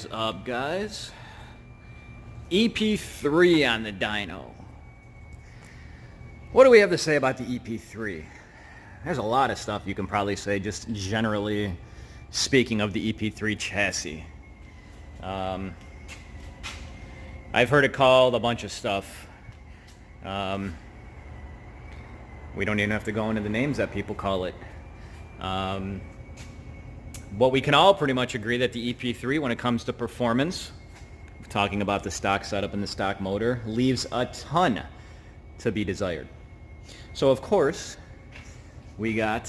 is up, guys? ep3 on the dyno. What do we have to say about the ep3? There's a lot of stuff you can probably say, just generally speaking of the ep3 chassis. I've heard it called a bunch of stuff. We don't even have to go into the names that people call it. But we can all pretty much agree that the ep3, when it comes to performance, talking about the stock setup and the stock motor, leaves a ton to be desired. So of course, we got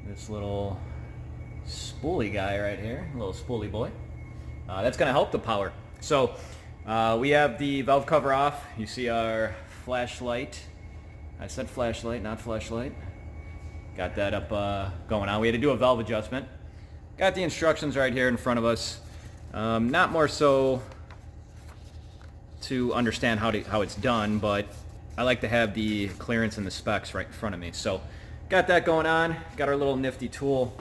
this little spoolie guy right here, little spoolie boy. That's going to help the power. So we have the valve cover off. You see our flashlight. I said flashlight, not flashlight. Got that up going on. We had to do a valve adjustment. Got the instructions right here in front of us. Not more so to understand how it's done, but I like to have the clearance and the specs right in front of me. So got that going on. Got our little nifty tool.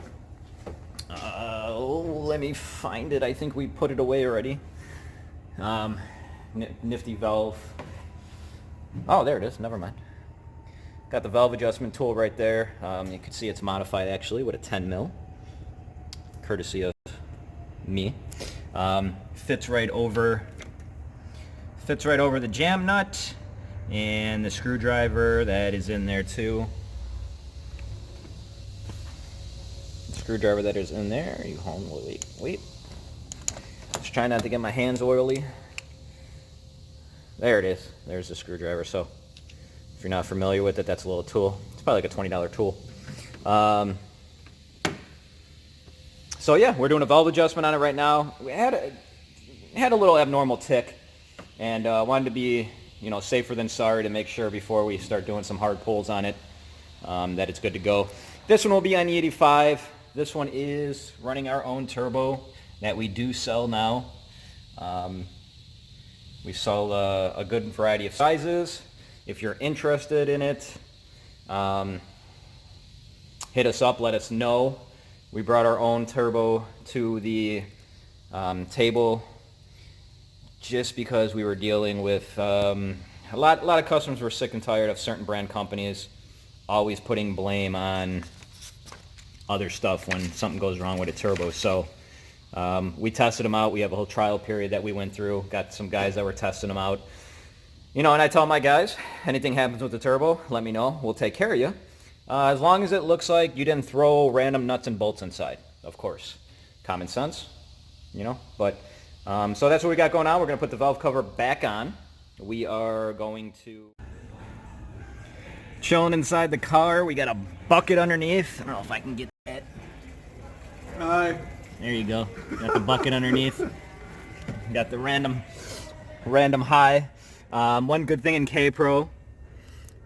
Let me find it. I think we put it away already. Nifty valve. Oh, there it is. Never mind. Got the valve adjustment tool right there. You can see it's modified actually with a 10 mil, courtesy of me. Fits right over the jam nut and the screwdriver that is in there too. Screwdriver that is in there. You home? Wait. Just trying not to get my hands oily. There it is. There's the screwdriver. So if you're not familiar with it, that's a little tool. It's probably like a $20 tool. So yeah, we're doing a valve adjustment on it right now. We had a little abnormal tick, and wanted to be, safer than sorry, to make sure before we start doing some hard pulls on it that it's good to go. This one will be on e85. This one is running our own turbo that we do sell now. We sell a good variety of sizes. If you're interested in it, hit us up, let us know. We brought our own turbo to the table just because we were dealing with a lot of customers were sick and tired of certain brand companies always putting blame on other stuff when something goes wrong with a turbo. So we tested them out. We have a whole trial period that we went through. Got some guys that were testing them out. And I tell my guys, anything happens with the turbo, let me know. We'll take care of you. As long as it looks like you didn't throw random nuts and bolts inside, of course. Common sense, But so that's what we got going on. We're going to put the valve cover back on. We are going to... Chilling inside the car. We got a bucket underneath. I don't know if I can get that. Hi. There you go. Got the bucket underneath. Got the random high. One good thing in K-Pro,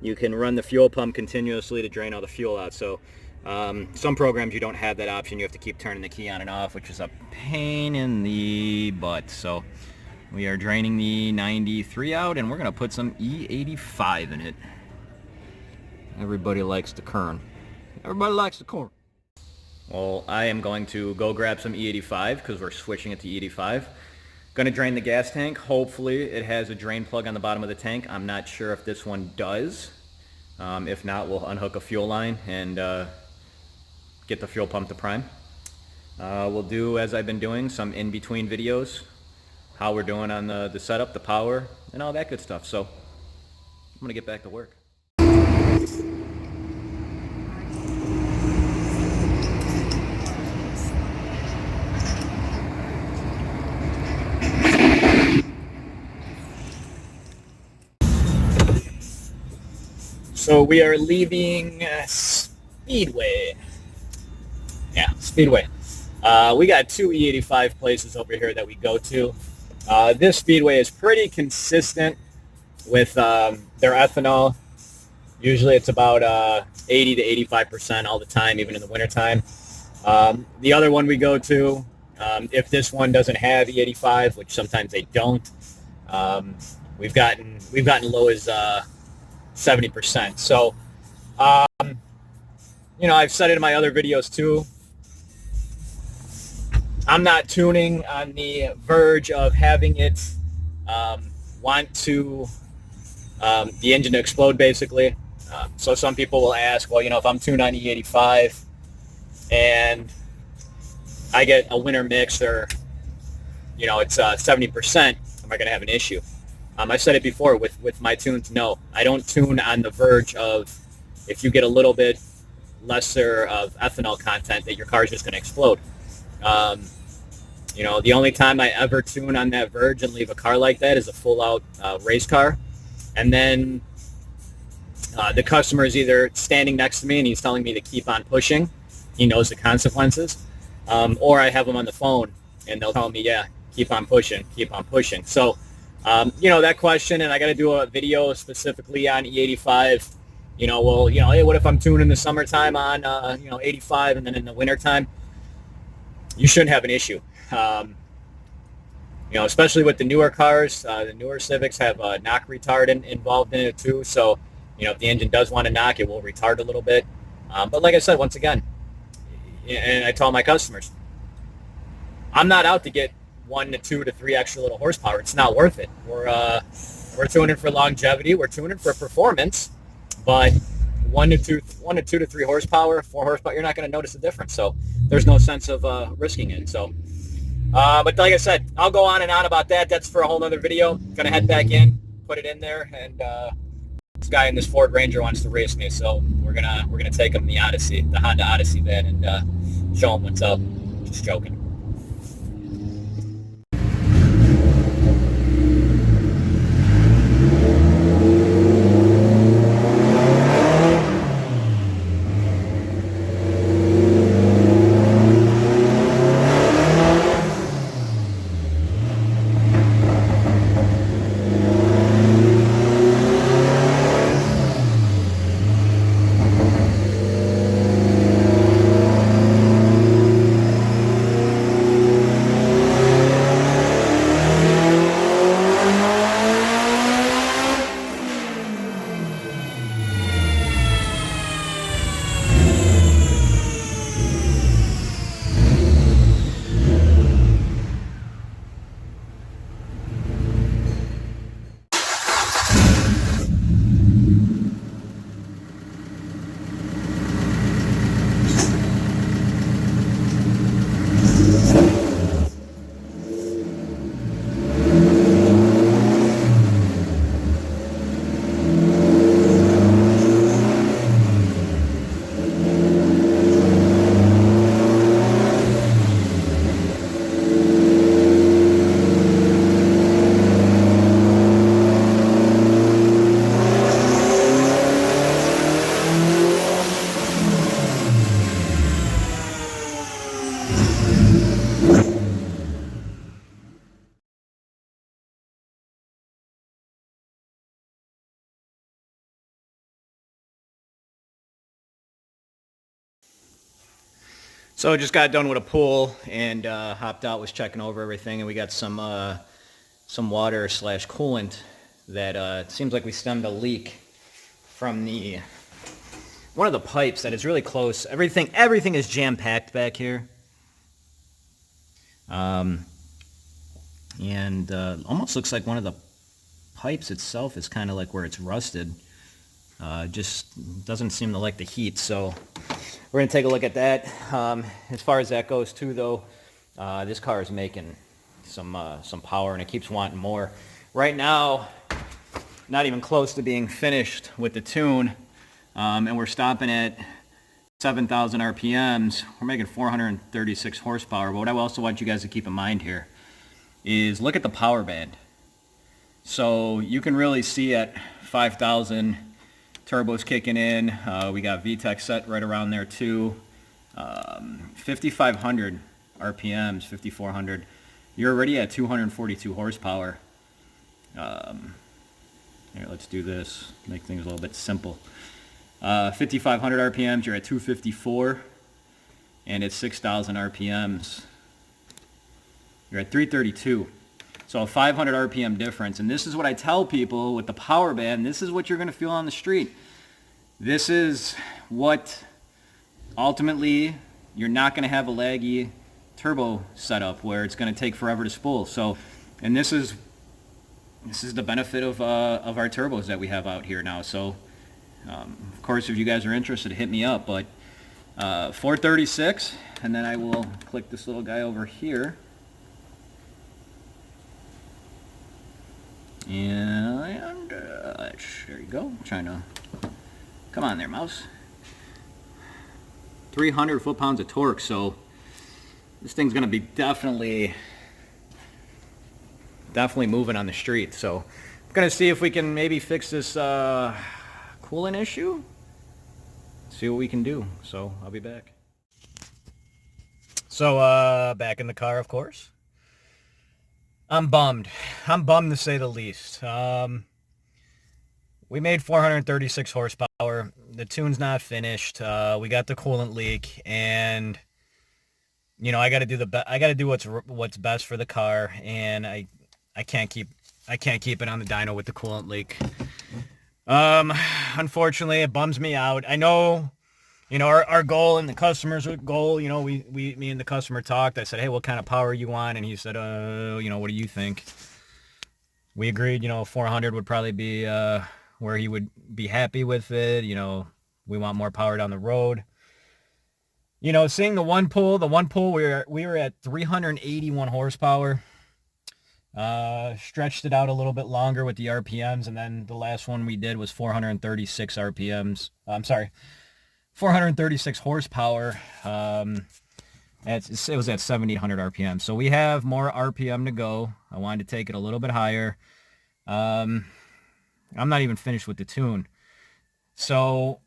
you can run the fuel pump continuously to drain all the fuel out. So some programs you don't have that option. You have to keep turning the key on and off, which is a pain in the butt. So we are draining the 93 out, and we're going to put some E85 in it. Everybody likes the corn. Everybody likes the corn. Well, I am going to go grab some E85 because we're switching it to E85. Going to drain the gas tank. Hopefully it has a drain plug on the bottom of the tank. I'm not sure if this one does. If not, we'll unhook a fuel line and get the fuel pump to prime. We'll do, as I've been doing, some in-between videos, how we're doing on the setup, the power, and all that good stuff. So I'm going to get back to work. So we are leaving Speedway. Yeah, Speedway. We got two E85 places over here that we go to. This Speedway is pretty consistent with their ethanol. Usually it's about 80 to 85% all the time, even in the wintertime. The other one we go to, if this one doesn't have E85, which sometimes they don't, we've gotten low as 70%. So, I've said it in my other videos too. I'm not tuning on the verge of having it want to the engine to explode, basically. So some people will ask, well, if I'm tuned on E85 and I get a winter mix, or it's 70%, am I going to have an issue? I've said it before with my tunes. No, I don't tune on the verge of, if you get a little bit lesser of ethanol content, that your car is just going to explode. The only time I ever tune on that verge and leave a car like that is a full out race car. And then the customer is either standing next to me and he's telling me to keep on pushing. He knows the consequences. Or I have them on the phone and they'll tell me, yeah, keep on pushing, keep on pushing. So, that question, and I got to do a video specifically on E85. Hey, what if I'm tuning in the summertime on, 85, and then in the wintertime? You shouldn't have an issue. Especially with the newer cars, the newer Civics have knock retard involved in it too. So, if the engine does want to knock, it will retard a little bit. But like I said, once again, and I tell my customers, I'm not out to get 1 to 2 to 3 extra little horsepower. It's not worth it. We're tuning for longevity. We're tuning for performance, but 1 to 2 to 3 horsepower, 4 horsepower, you're not going to notice the difference. So there's no sense of risking it. So, but like I said, I'll go on and on about that. That's for a whole other video. Going to head back in, put it in there, and this guy in this Ford Ranger wants to race me. So we're gonna take him the Odyssey, the Honda Odyssey van, and show him what's up. Just joking. So just got done with a pull and hopped out, was checking over everything, and we got some water slash coolant that it seems like we stemmed a leak from one of the pipes that is really close. Everything is jam packed back here, and almost looks like one of the pipes itself is kind of like where it's rusted. Just doesn't seem to like the heat, so we're going to take a look at that. As far as that goes too, though, this car is making some power, and it keeps wanting more. Right now, not even close to being finished with the tune, and we're stopping at 7,000 RPMs. We're making 436 horsepower, but what I also want you guys to keep in mind here is look at the power band. So you can really see at 5,000, turbo's kicking in. We got VTEC set right around there too. 5,500 RPMs, 5,400. You're already at 242 horsepower. Here, let's do this. Make things a little bit simple. 5,500 RPMs, you're at 254. And at 6,000 RPMs, you're at 332. So a 500 RPM difference. And this is what I tell people with the power band. This is what you're going to feel on the street. This is what ultimately you're not going to have a laggy turbo setup where it's going to take forever to spool. So, and this is the benefit of our turbos that we have out here now. So, of course, if you guys are interested, hit me up. But 436, and then I will click this little guy over here. And there you go. I'm trying to, come on there, mouse. 300 foot-pounds of torque, so this thing's going to be definitely moving on the street. So I'm going to see if we can maybe fix this coolant issue. See what we can do. So I'll be back. So back in the car, of course. I'm bummed. I'm bummed to say the least. We made 436 horsepower. The tune's not finished. We got the coolant leak, and you know I got to do what's best for the car, and I can't keep it on the dyno with the coolant leak. Unfortunately, it bums me out. I know, you know, our goal and the customer's goal, you know, me and the customer talked. I said, hey, what kind of power you want? And he said, you know, what do you think? We agreed, you know, 400 would probably be where he would be happy with it. You know, we want more power down the road. You know, seeing the one pull, we were at 381 horsepower. Stretched it out a little bit longer with the RPMs, and then the last one we did was 436 RPMs. I'm sorry, 436 horsepower. It was at 7,800 RPM. So we have more RPM to go. I wanted to take it a little bit higher. I'm not even finished with the tune. So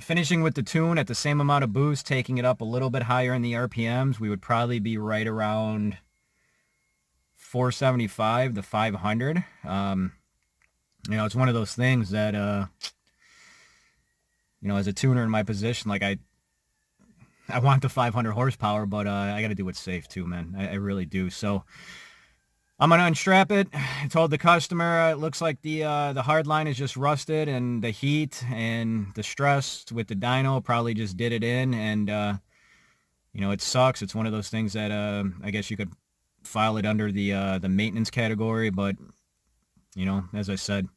finishing with the tune at the same amount of boost, taking it up a little bit higher in the RPMs, we would probably be right around 475 to 500. You know, it's one of those things that, you know, as a tuner in my position, like I want the 500 horsepower, but I got to do what's safe too, man. I really do. So I'm going to unstrap it. I told the customer it looks like the hard line is just rusted, and the heat and the stress with the dyno probably just did it in. And, you know, it sucks. It's one of those things that I guess you could file it under the maintenance category, but, you know, as I said,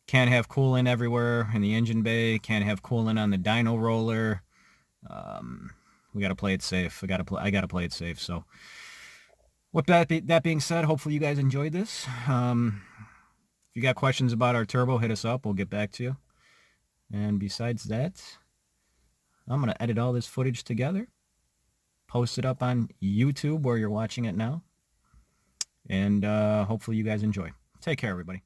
can't have coolant everywhere in the engine bay, can't have coolant on the dyno roller. We got to play it safe. I got to play it safe. So with that being said, hopefully you guys enjoyed this. If you got questions about our turbo, hit us up. We'll get back to you. And besides that, I'm going to edit all this footage together, post it up on YouTube where you're watching it now, and hopefully you guys enjoy. Take care, everybody.